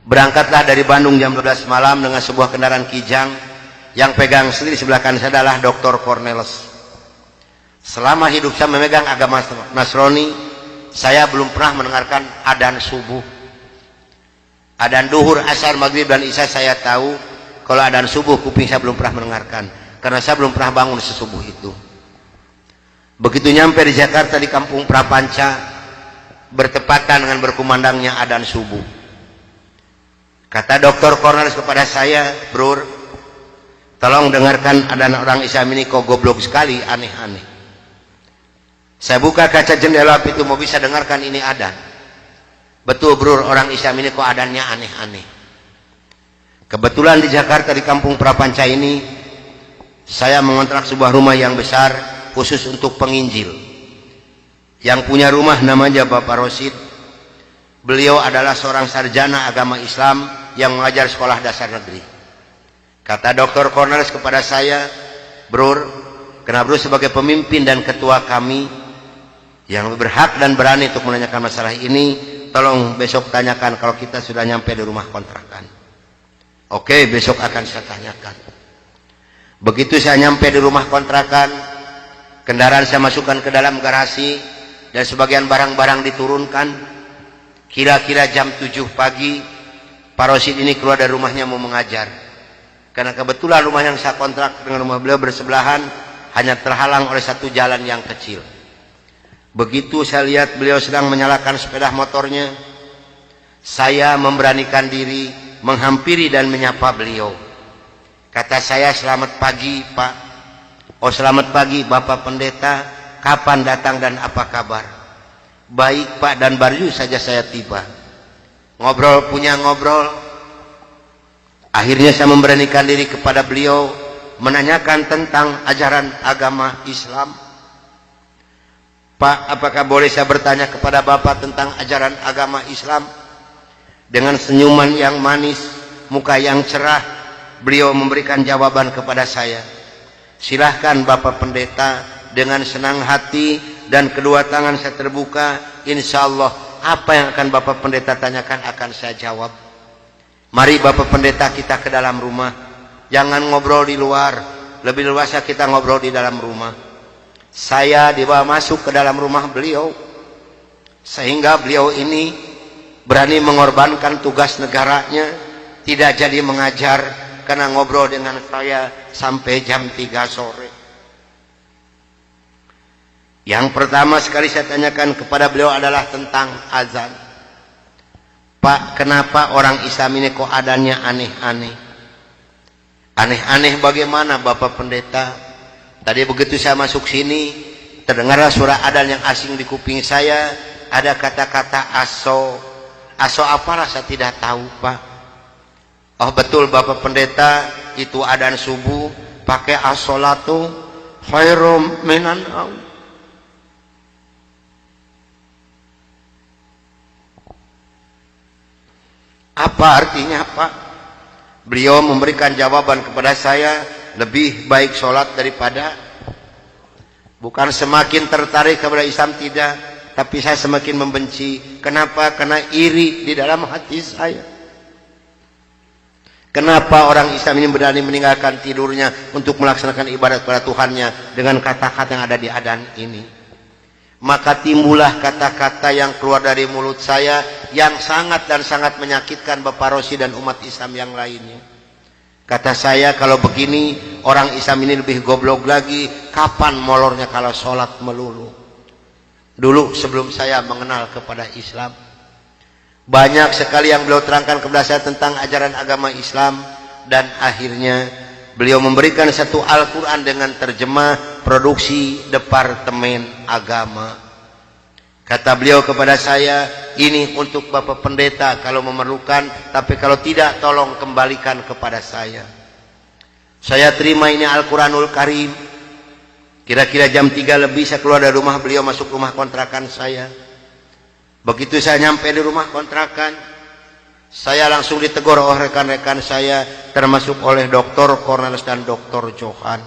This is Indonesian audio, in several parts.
Berangkatlah dari Bandung jam 12 malam dengan sebuah kendaraan Kijang. Yang pegang sendiri sebelah kanan saya adalah Dr. Cornelis. Selama hidup saya memegang agama Nasrani, saya belum pernah mendengarkan adzan subuh. Adzan duhur, asar, maghrib, dan isya saya tahu. Kalau adzan subuh, kuping saya belum pernah mendengarkan. Karena saya belum pernah bangun sesubuh itu. Begitu nyampe di Jakarta di kampung Prapanca, bertepatan dengan berkumandangnya adzan subuh. Kata Dr. Cornelis kepada saya, "Bro, tolong dengarkan adzan orang Islam ini kok goblok sekali, aneh-aneh." Saya buka kaca jendela pintu mau bisa dengarkan ini adzan. Betul bro, orang Islam ini kok adzannya aneh-aneh. Kebetulan di Jakarta di kampung Prapanca ini, saya mengontrak sebuah rumah yang besar khusus untuk penginjil. Yang punya rumah namanya Bapak Rosid. Beliau adalah seorang sarjana agama Islam yang mengajar sekolah dasar negeri. Kata Dr. Cornelis kepada saya, "Bro, karena bro sebagai pemimpin dan ketua kami yang berhak dan berani untuk menanyakan masalah ini, tolong besok tanyakan kalau kita sudah nyampe di rumah kontrakan." Oke, besok akan saya tanyakan. Begitu saya nyampe di rumah kontrakan, kendaraan saya masukkan ke dalam garasi dan sebagian barang-barang diturunkan. Kira-kira jam 7 pagi, Pak Rosid ini keluar dari rumahnya mau mengajar. Karena kebetulan rumah yang saya kontrak dengan rumah beliau bersebelahan, hanya terhalang oleh satu jalan yang kecil. Begitu saya lihat beliau sedang menyalakan sepeda motornya, saya memberanikan diri menghampiri dan menyapa beliau. Kata saya, "Selamat pagi Pak." "Oh selamat pagi Bapak Pendeta, kapan datang dan apa kabar?" "Baik Pak, dan baru saja saya tiba." Ngobrol punya ngobrol. Akhirnya saya memberanikan diri kepada beliau menanyakan tentang ajaran agama Islam. "Pak, apakah boleh saya bertanya kepada Bapak tentang ajaran agama Islam?" Dengan senyuman yang manis, muka yang cerah, beliau memberikan jawaban kepada saya. "Silahkan Bapak Pendeta." Dengan senang hati dan kedua tangan saya terbuka, insya Allah apa yang akan Bapak Pendeta tanyakan akan saya jawab. Mari Bapak Pendeta kita ke dalam rumah. Jangan ngobrol di luar. Lebih luasnya kita ngobrol di dalam rumah. Saya dibawa masuk ke dalam rumah beliau. Sehingga beliau ini berani mengorbankan tugas negaranya. Tidak jadi mengajar karena ngobrol dengan saya sampai jam 3 sore. Yang pertama sekali saya tanyakan kepada beliau adalah tentang azan. "Pak, kenapa orang Islam ini kok adzannya aneh-aneh?" "Aneh-aneh bagaimana Bapak Pendeta?" Tadi begitu saya masuk sini, terdengarlah suara adzan yang asing di kuping saya. Ada kata-kata aso. Aso apalah saya tidak tahu Pak. "Oh betul Bapak Pendeta, itu adzan subuh pakai as-sholatu khairum minan naum." Apa artinya Pak? Beliau memberikan jawaban kepada saya, lebih baik sholat daripada. Bukan semakin tertarik kepada Islam, tidak, tapi saya semakin membenci. Kenapa? Karena iri di dalam hati saya. Kenapa orang Islam ini berani meninggalkan tidurnya untuk melaksanakan ibadat kepada Tuhannya dengan kata-kata yang ada di adzan ini? Maka timbullah kata-kata yang keluar dari mulut saya yang sangat dan sangat menyakitkan Bapak Rosid dan umat Islam yang lainnya. Kata saya, kalau begini orang Islam ini lebih goblok lagi. Kapan molornya kalau sholat melulu? Dulu sebelum saya mengenal kepada Islam, banyak sekali yang beliau terangkan kepada saya tentang ajaran agama Islam. Dan akhirnya beliau memberikan satu Al-Quran dengan terjemah produksi Departemen Agama. Kata beliau kepada saya, "Ini untuk Bapak Pendeta kalau memerlukan, tapi kalau tidak tolong kembalikan kepada saya." Saya terima ini Al-Quranul Karim. Kira-kira jam 3 lebih saya keluar dari rumah beliau masuk rumah kontrakan saya. Begitu saya nyampe di rumah kontrakan, saya langsung ditegur oleh rekan-rekan saya, termasuk oleh Dr. Cornelis dan Dr. Johan.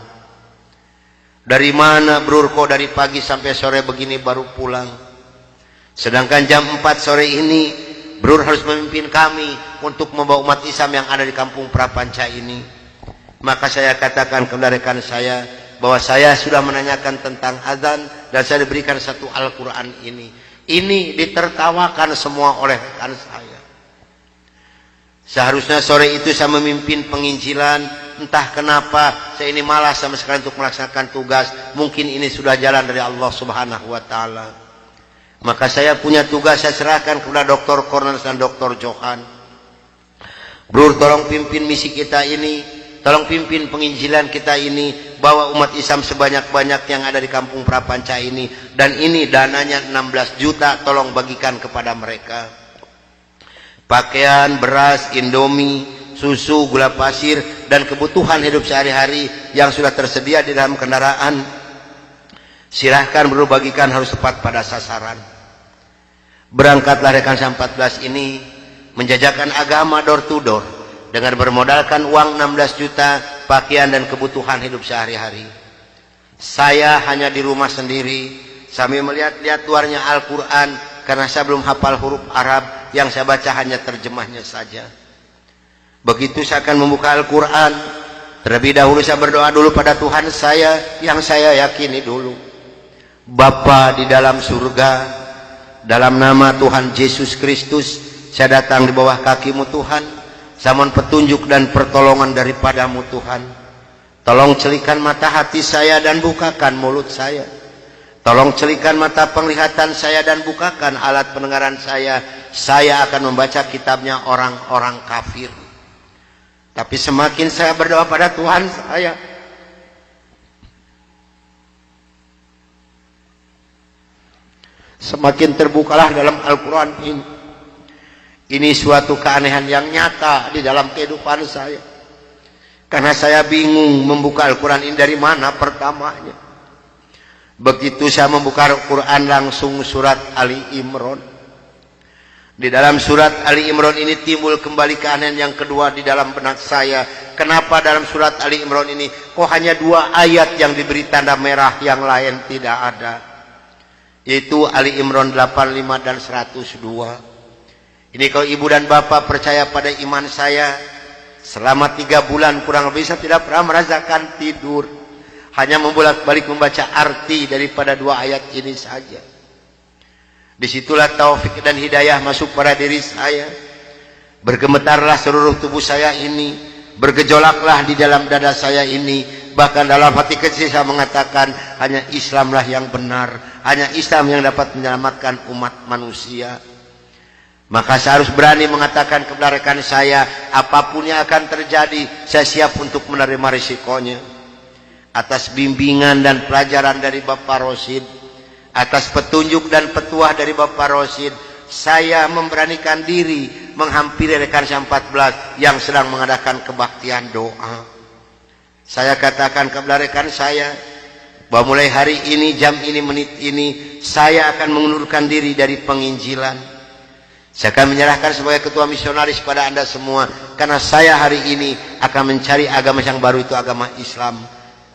"Dari mana Bro, kok dari pagi sampai sore begini baru pulang? Sedangkan jam 4 sore ini Bro harus memimpin kami untuk membawa umat Islam yang ada di kampung Prapanca ini. Maka saya katakan kepada rekan saya bahwa saya sudah menanyakan tentang azan dan saya diberikan satu Al-Quran ini. Ini ditertawakan semua oleh rekan saya. Seharusnya sore itu saya memimpin penginjilan. Entah kenapa saya ini malas sama sekali untuk melaksanakan tugas. Mungkin ini sudah jalan dari Allah Subhanahu wa Ta'ala. Maka saya punya tugas, saya serahkan kepada Dr. Cornelius dan Dr. Johan. Bro, tolong pimpin misi kita ini, tolong pimpin penginjilan kita ini, bawa umat Islam sebanyak-banyak yang ada di kampung Prapanca ini. Dan ini dananya 16 juta, tolong bagikan kepada mereka. Pakaian, beras, indomie, susu, gula pasir, dan kebutuhan hidup sehari-hari yang sudah tersedia di dalam kendaraan. Silahkan bro, bagikan, harus tepat pada sasaran. Berangkatlah rekan saya 14 ini menjajakan agama door to door dengan bermodalkan uang 16 juta, pakaian dan kebutuhan hidup sehari-hari. Saya hanya di rumah sendiri sambil melihat-lihat luarnya Al-Quran karena saya belum hafal huruf Arab, yang saya baca hanya terjemahnya saja. Begitu saya akan membuka Al-Quran, terlebih dahulu saya berdoa dulu pada Tuhan saya yang saya yakini dulu. Bapa di dalam surga, dalam nama Tuhan Yesus Kristus, saya datang di bawah kaki-Mu Tuhan. Saya mohon petunjuk dan pertolongan daripada-Mu Tuhan. Tolong celikan mata hati saya dan bukakan mulut saya. Tolong celikan mata penglihatan saya dan bukakan alat pendengaran saya. Saya akan membaca kitabnya orang-orang kafir. Tapi semakin saya berdoa pada Tuhan saya, semakin terbukalah dalam Al-Quran ini. Ini suatu keanehan yang nyata di dalam kehidupan saya. Karena saya bingung membuka Al-Quran ini dari mana pertamanya. Begitu saya membuka Al-Quran langsung surat Ali Imran. Di dalam surat Ali Imran ini timbul kembali keanehan yang kedua di dalam benak saya. Kenapa dalam surat Ali Imran ini kok hanya 2 ayat yang diberi tanda merah, yang lain tidak ada? Yaitu Ali Imran 85 dan 102. Ini kalau ibu dan bapak percaya pada iman saya, selama 3 bulan kurang lebih saya tidak pernah merasakan tidur, hanya membolak-balik membaca arti daripada 2 ayat ini saja. Disitulah taufik dan hidayah masuk pada diri saya. Bergemetarlah seluruh tubuh saya ini, bergejolaklah di dalam dada saya ini. Bahkan dalam hati kecil saya mengatakan, hanya Islamlah yang benar, hanya Islam yang dapat menyelamatkan umat manusia. Maka saya harus berani mengatakan kepada rekan saya, apapun yang akan terjadi, saya siap untuk menerima risikonya. Atas bimbingan dan pelajaran dari Bapak Rosid, atas petunjuk dan petuah dari Bapak Rosid, saya memberanikan diri menghampiri rekan saya 14 yang sedang mengadakan kebaktian doa. Saya katakan kepada rekan saya bahwa mulai hari ini, jam ini, menit ini, saya akan mengundurkan diri dari penginjilan. Saya akan menyerahkan sebagai ketua misionaris pada Anda semua, karena saya hari ini akan mencari agama yang baru, itu agama Islam.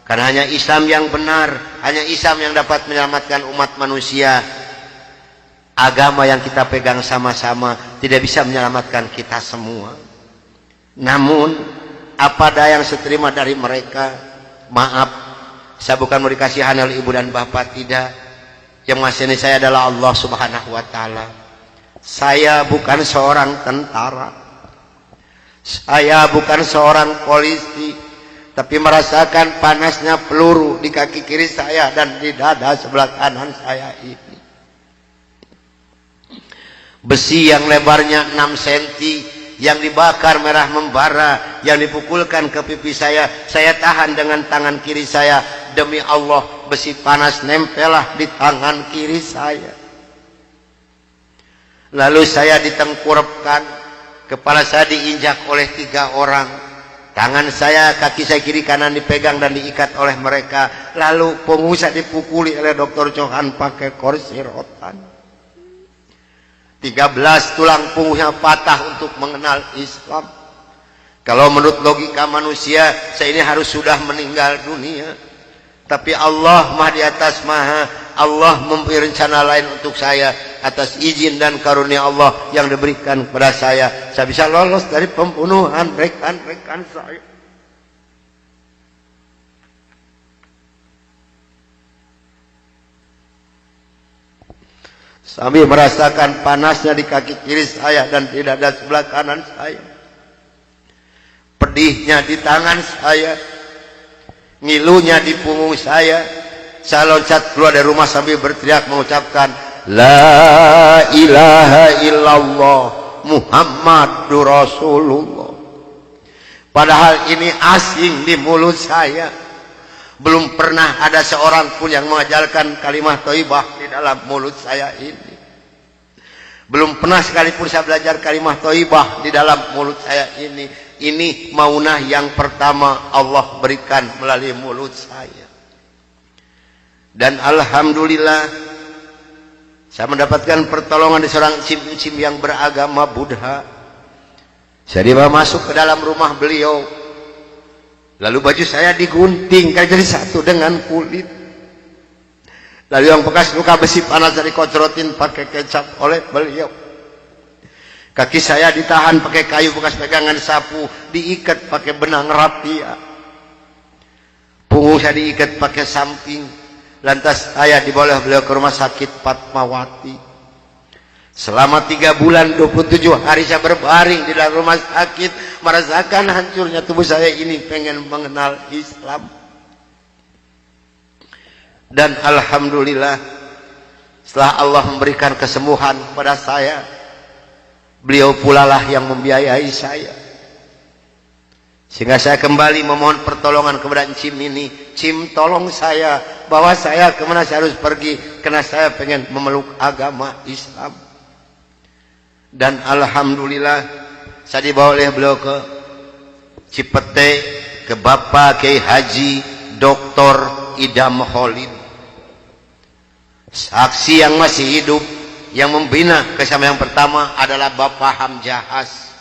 Karena hanya Islam yang benar, hanya Islam yang dapat menyelamatkan umat manusia. Agama yang kita pegang sama-sama tidak bisa menyelamatkan kita semua. Namun apa daya yang saya terima dari mereka, maaf, saya bukan mau dikasihan oleh ibu dan bapak, tidak. Yang mengasihani saya adalah Allah Subhanahu wa Ta'ala. Saya bukan seorang tentara, saya bukan seorang polisi, tapi merasakan panasnya peluru di kaki kiri saya dan di dada sebelah kanan saya ini. Besi yang lebarnya 6 cm yang dibakar merah membara, yang dipukulkan ke pipi saya tahan dengan tangan kiri saya. Demi Allah, besi panas nempelah di tangan kiri saya. Lalu saya ditengkurapkan, kepala saya diinjak oleh 3 orang. Tangan saya, kaki saya kiri kanan dipegang dan diikat oleh mereka. Lalu punggung saya dipukuli oleh Dr. Johan pakai kursi rotan. 13 tulang punggungnya patah untuk mengenal Islam. Kalau menurut logika manusia, saya ini harus sudah meninggal dunia. Tapi Allah Maha di atas Maha, Allah mempunyai rencana lain untuk saya. atas izin dan karunia Allah yang diberikan kepada saya bisa lolos dari pembunuhan rekan-rekan saya. Sambil merasakan panasnya di kaki kiri saya dan di dada sebelah kanan saya, pedihnya di tangan saya, ngilunya di punggung saya loncat keluar dari rumah sambil berteriak mengucapkan La ilaha illallah Muhammadur Rasulullah. Padahal ini asing di mulut saya. Belum pernah ada seorang pun yang mengajarkan kalimat thayyibah di dalam mulut saya ini. Belum pernah sekalipun saya belajar kalimat thayyibah di dalam mulut saya ini. Ini maunah yang pertama Allah berikan melalui mulut saya. Dan alhamdulillah saya mendapatkan pertolongan di seorang cim-cim yang beragama Buddha. Saya dibawa masuk ke dalam rumah beliau. Lalu baju saya digunting jadi satu dengan kulit. Lalu yang bekas luka besi panas dari kocrotin pakai kecap oleh beliau. Kaki saya ditahan pakai kayu bekas pegangan sapu, diikat pakai benang rapia. Punggung saya diikat pakai samping. Lantas saya dibawa beliau ke rumah sakit Fatmawati. Selama 3 bulan 27 hari saya berbaring di dalam rumah sakit, merasakan hancurnya tubuh saya ini, pengen mengenal Islam. Dan alhamdulillah setelah Allah memberikan kesembuhan kepada saya, beliau pula lah yang membiayai saya. Sehingga saya kembali memohon pertolongan kepada Cim ini. Cim, tolong saya, bawa saya kemana saya harus pergi, karena saya pengen memeluk agama Islam. Dan alhamdulillah saya dibawa oleh beliau ke Cipete, ke Bapak Kiai Haji Dr. Idam Khalid, saksi yang masih hidup yang membina kesama yang pertama adalah Bapak Hamjahas.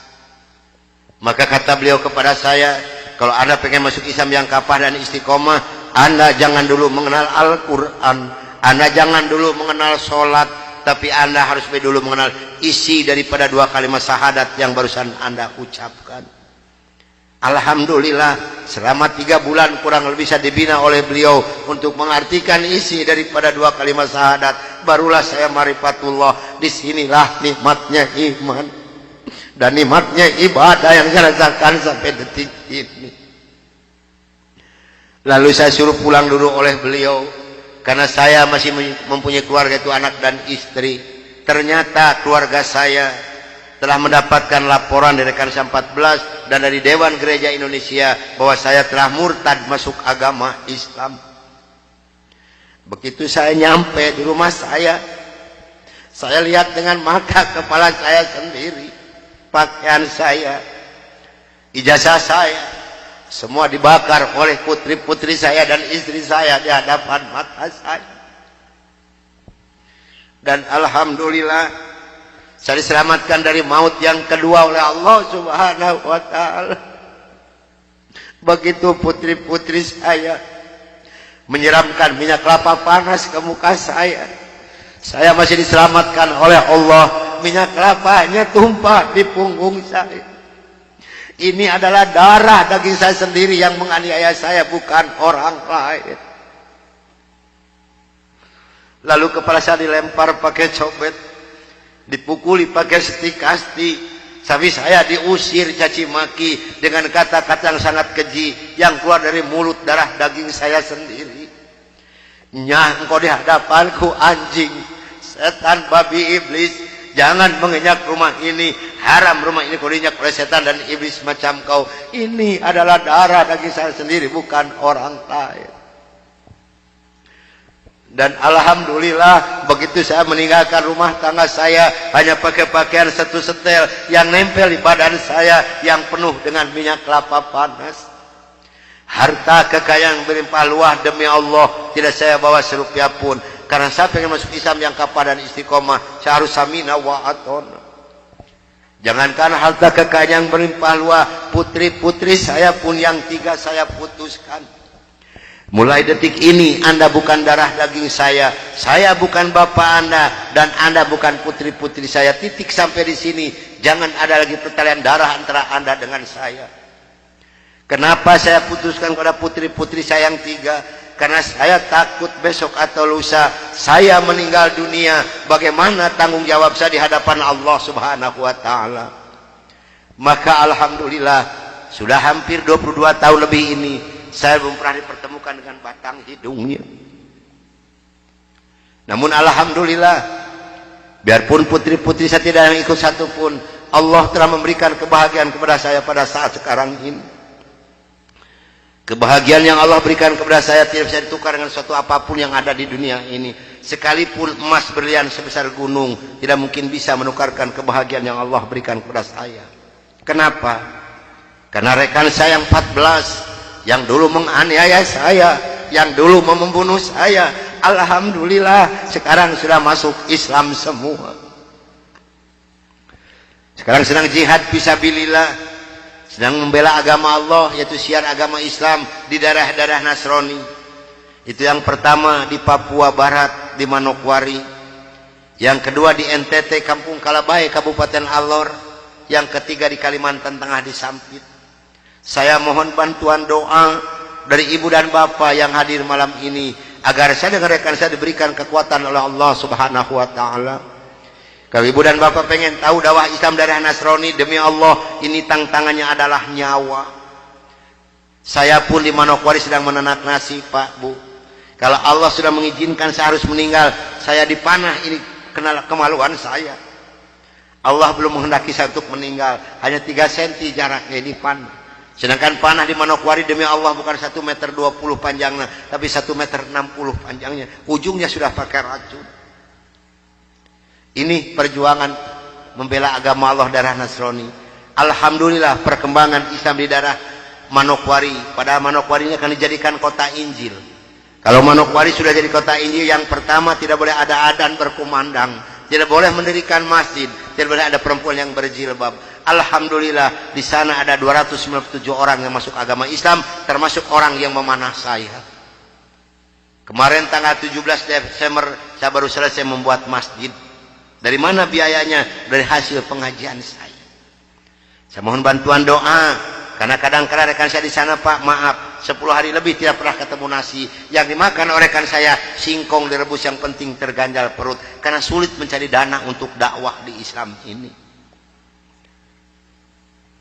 Maka kata beliau kepada saya, kalau Anda pengen masuk Islam yang kafah dan istiqomah, Anda jangan dulu mengenal Al-Quran, Anda jangan dulu mengenal sholat, tapi Anda harus dulu mengenal isi daripada 2 kalimat syahadat yang barusan Anda ucapkan. Alhamdulillah selama 3 bulan kurang lebih saya dibina oleh beliau untuk mengartikan isi daripada 2 kalimat syahadat. Barulah saya marifatullah. Disinilah nikmatnya iman dan nikmatnya ibadah yang saya rasakan sampai detik ini. Lalu saya suruh pulang dulu oleh beliau, karena saya masih mempunyai keluarga, itu anak dan istri. Ternyata keluarga saya telah mendapatkan laporan dari rekan 14 dan dari Dewan Gereja Indonesia bahwa saya telah murtad masuk agama Islam. Begitu saya nyampe di rumah saya lihat dengan mata kepala saya sendiri, pakaian saya, ijazah saya, semua dibakar oleh putri-putri saya dan istri saya di hadapan mata saya. Dan alhamdulillah saya diselamatkan dari maut yang kedua oleh Allah Subhanahu wa ta'ala. Begitu putri-putri saya menyiramkan minyak kelapa panas ke muka saya masih diselamatkan oleh Allah. Minyak kelapanya tumpah di punggung saya. Ini adalah darah daging saya sendiri yang menganiaya saya, bukan orang lain. Lalu kepala saya dilempar pakai copet, dipukuli pakai setik-kasti, sampai saya diusir caci maki dengan kata-kata yang sangat keji yang keluar dari mulut darah daging saya sendiri. Nyah, engkau di hadapanku anjing, setan, babi, iblis, jangan menginjak rumah ini, haram rumah ini kau diinjak oleh setan dan iblis macam kau. Ini adalah darah daging saya sendiri, bukan orang lain. Dan alhamdulillah begitu saya meninggalkan rumah tangga saya, hanya pakai pakaian satu setel yang nempel di badan saya yang penuh dengan minyak kelapa panas. Harta kekayaan berlimpah luah demi Allah tidak saya bawa serupiah pun, karena saya pengen masuk Islam yang kafah dan istiqomah. Saya harus samina wa atona. Jangankan harta kekayaan yang berlimpah luah, putri-putri saya pun yang 3 saya putuskan. Mulai detik ini Anda bukan darah daging saya bukan bapak Anda, dan Anda bukan putri-putri saya. Titik sampai di sini. Jangan ada lagi pertalian darah antara Anda dengan saya. Kenapa saya putuskan kepada putri-putri saya yang 3? Karena saya takut besok atau lusa saya meninggal dunia, bagaimana tanggung jawab saya di hadapan Allah Subhanahu wa taala. Maka alhamdulillah sudah hampir 22 tahun lebih ini saya belum pernah dipertemukan dengan batang hidungnya. Namun alhamdulillah, biarpun putri-putri saya tidak yang ikut satupun, Allah telah memberikan kebahagiaan kepada saya pada saat sekarang ini. Kebahagiaan yang Allah berikan kepada saya tidak bisa ditukar dengan suatu apapun yang ada di dunia ini. Sekalipun emas berlian sebesar gunung tidak mungkin bisa menukarkan kebahagiaan yang Allah berikan kepada saya. Kenapa? Karena rekan saya yang 14 yang dulu menganiaya saya, yang dulu membunuh saya, alhamdulillah sekarang sudah masuk Islam semua. Sekarang sedang jihad fisabilillah, sedang membela agama Allah, yaitu syiar agama Islam di daerah-daerah Nasrani. Itu yang pertama di Papua Barat di Manokwari, yang kedua di NTT Kampung Kalabai Kabupaten Alor, yang ketiga di Kalimantan Tengah di Sampit. Saya mohon bantuan doa dari ibu dan bapak yang hadir malam ini agar saya dengan rekan saya diberikan kekuatan oleh Allah Subhanahu wa taala. Kalau ibu dan bapak pengen tahu dakwah Islam dari Nasrani, demi Allah ini tantangannya adalah nyawa. Saya pun di Manokwari sedang menanak nasi, Pak, Bu. Kalau Allah sudah mengizinkan saya harus meninggal, saya dipanah, ini kenal kemaluan saya. Allah belum menghendaki saya untuk meninggal, hanya 3 cm jaraknya ini panah. Sedangkan panah di Manokwari demi Allah bukan 1,20 meter panjangnya, tapi 1,60 meter panjangnya. Ujungnya sudah pakai racun. Ini perjuangan membela agama Allah darah Nasrani. Alhamdulillah perkembangan Islam di daerah Manokwari. Pada Manokwari ini akan dijadikan kota Injil. Kalau Manokwari sudah jadi kota Injil, yang pertama tidak boleh ada adzan berkumandang, tidak boleh mendirikan masjid, tidak boleh ada perempuan yang berjilbab. Alhamdulillah di sana ada 297 orang yang masuk agama Islam, termasuk orang yang memanah saya. Kemarin tanggal 17 Desember saya baru selesai membuat masjid. Dari mana biayanya? Dari hasil pengajian saya. Saya mohon bantuan doa, karena kadang-kadang rekan saya di sana, Pak, maaf, 10 hari lebih tidak pernah ketemu nasi. Yang dimakan oleh rekan saya singkong direbus, yang penting terganjal perut, karena sulit mencari dana untuk dakwah di Islam ini.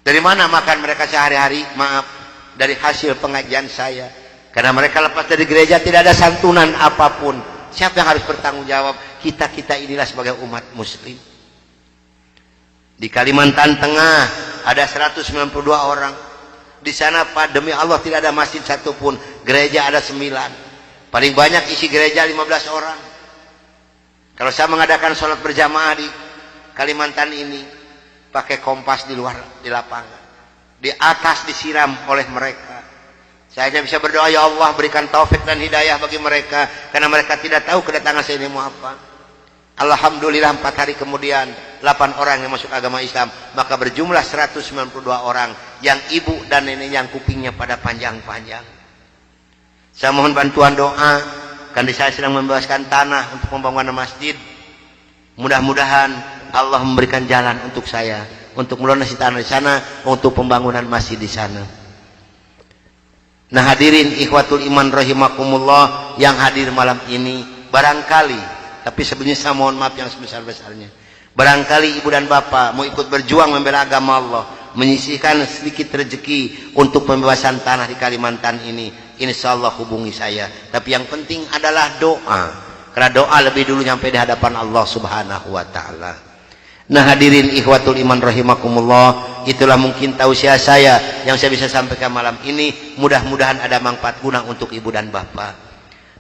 Dari mana makan mereka sehari-hari? Maaf, dari hasil pengajian saya. Karena mereka lepas dari gereja tidak ada santunan apapun. Siapa yang harus bertanggung jawab? Kita-kita inilah sebagai umat muslim. Di Kalimantan Tengah ada 192 orang. Di sana, Pak, demi Allah tidak ada masjid satupun. Gereja ada 9. Paling banyak isi gereja 15 orang. Kalau saya mengadakan sholat berjamaah di Kalimantan ini, pakai kompas di luar, di lapangan, di atas disiram oleh mereka. Saya hanya bisa berdoa, ya Allah berikan taufik dan hidayah bagi mereka, karena mereka tidak tahu kedatangan saya ini mau apa. Alhamdulillah 4 hari kemudian 8 orang yang masuk agama Islam, maka berjumlah 192 orang yang ibu dan nenek yang kupingnya pada panjang-panjang. Saya mohon bantuan doa, karena saya sedang membebaskan tanah untuk pembangunan masjid. Mudah-mudahan Allah memberikan jalan untuk saya untuk melunasi tanah di sana, untuk pembangunan masjid di sana. Nah hadirin ikhwatul iman rahimakumullah yang hadir malam ini, barangkali, tapi sebelumnya saya mohon maaf yang sebesar-besarnya, barangkali ibu dan bapak mau ikut berjuang membela agama Allah, menyisihkan sedikit rezeki untuk pembebasan tanah di Kalimantan ini, insya Allah hubungi saya. Tapi yang penting adalah doa, karena doa lebih dulu nyampe di hadapan Allah Subhanahu wa taala. Nah hadirin ikhwatul iman rahimakumullah, itulah mungkin tausiah saya yang saya bisa sampaikan malam ini. Mudah-mudahan ada manfaat guna untuk ibu dan bapak.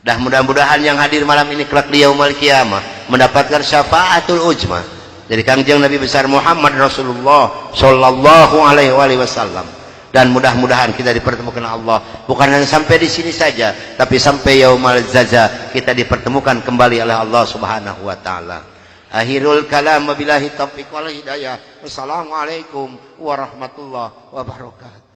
Dan mudah-mudahan yang hadir malam ini kelak di yaumul qiyamah mendapatkan syafaatul ujma dari Kangjeng Nabi besar Muhammad Rasulullah sallallahu alaihi wasallam. Dan mudah-mudahan kita dipertemukan Allah bukan hanya sampai di sini saja, tapi sampai yaumul jaza kita dipertemukan kembali oleh Allah Subhanahu wa taala. Akhirul kalam, wabillahi taufiq wal hidayah. Wassalamualaikum warahmatullahi wabarakatuh.